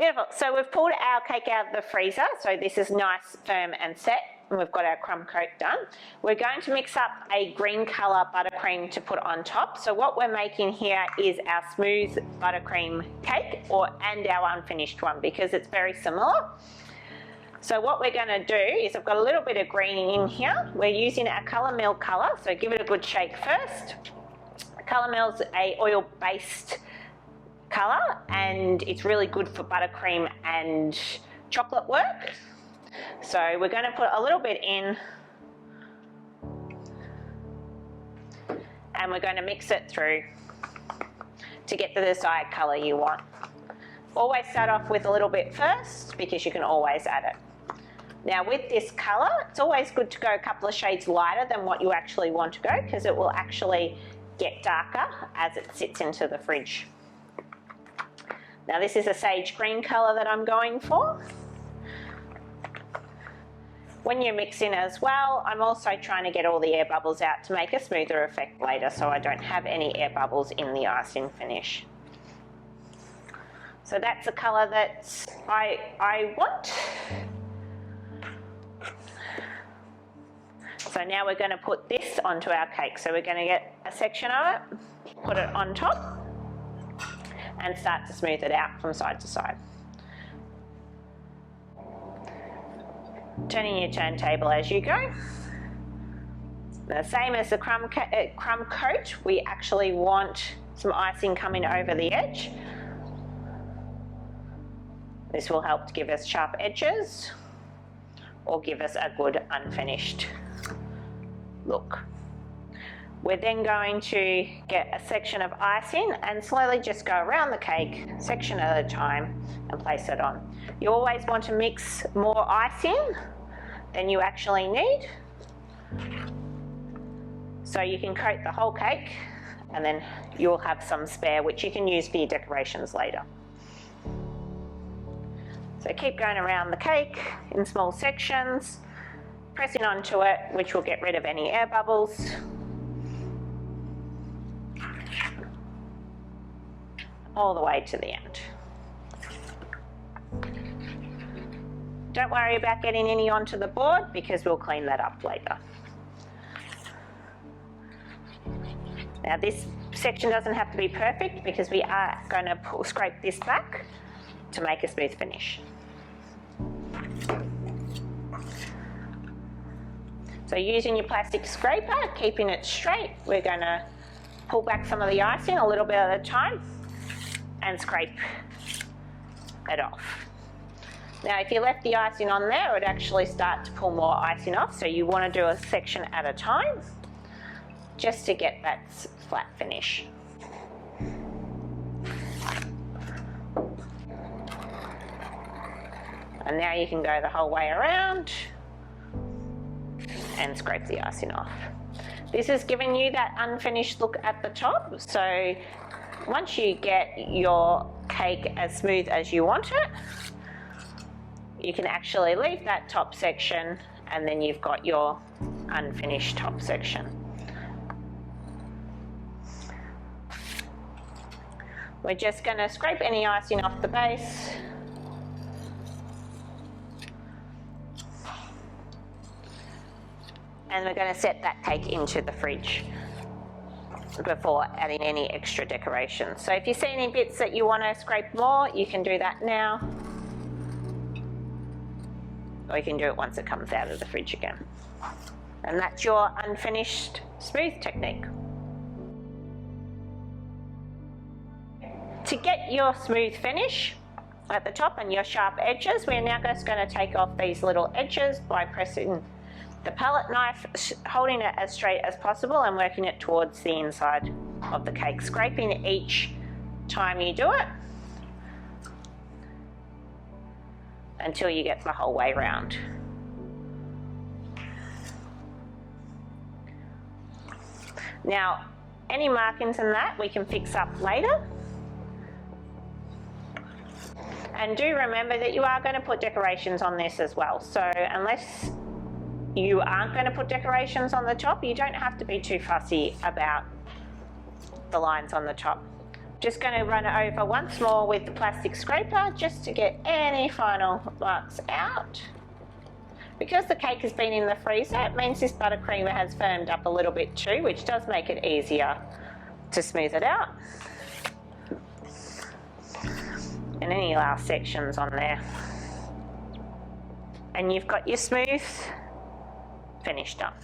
Beautiful. So we've pulled our cake out of the freezer. So this is nice, firm and set. And we've got our crumb coat done. We're going to mix up a green colour buttercream to put on top. So what we're making here is our smooth buttercream cake and our unfinished one, because it's very similar. So what we're going to do is, I've got a little bit of green in here. We're using our Colour Mill colour, so give it a good shake first. Colour Mill's a oil-based colour, and it's really good for buttercream and chocolate work. So we're going to put a little bit in, and we're going to mix it through to get the desired colour you want. Always start off with a little bit first, because you can always add it. Now with this colour, it's always good to go a couple of shades lighter than what you actually want to go, because it will actually get darker as it sits into the fridge. Now this is a sage green colour that I'm going for. When you're mixing as well, I'm also trying to get all the air bubbles out to make a smoother effect later, so I don't have any air bubbles in the icing finish. So that's the colour that I want. So now we're going to put this onto our cake. So we're going to get a section of it, put it on top, and start to smooth it out from side to side. Turning your turntable as you go. The same as the crumb coat, we actually want some icing coming over the edge. This will help to give us sharp edges or give us a good unfinished look. We're then going to get a section of icing and slowly just go around the cake, section at a time, and place it on. You always want to mix more icing than you actually need, so you can coat the whole cake and then you'll have some spare which you can use for your decorations later. So keep going around the cake in small sections, pressing onto it, which will get rid of any air bubbles. All the way to the end. Don't worry about getting any onto the board, because we'll clean that up later. Now this section doesn't have to be perfect, because we are going to scrape this back to make a smooth finish. So using your plastic scraper, keeping it straight, we're going to pull back some of the icing a little bit at a time and scrape it off. Now if you left the icing on there, it would actually start to pull more icing off, so you want to do a section at a time just to get that flat finish. And now you can go the whole way around and scrape the icing off. This is giving you that unfinished look at the top, so once you get your cake as smooth as you want it, you can actually leave that top section, and then you've got your unfinished top section. We're just going to scrape any icing off the base. And we're going to set that cake into the fridge before adding any extra decorations. So if you see any bits that you want to scrape more, you can do that now. Or you can do it once it comes out of the fridge again. And that's your unfinished smooth technique. To get your smooth finish at the top and your sharp edges, we're now just going to take off these little edges by pressing the palette knife, holding it as straight as possible and working it towards the inside of the cake, scraping each time you do it until you get the whole way round. Now, any markings in that we can fix up later. And do remember that you are going to put decorations on this as well. So unless you aren't going to put decorations on the top, you don't have to be too fussy about the lines on the top. Just going to run it over once more with the plastic scraper just to get any final marks out. Because the cake has been in the freezer, it means this buttercream has firmed up a little bit too, which does make it easier to smooth it out. And any last sections on there. And you've got your smooth finished up.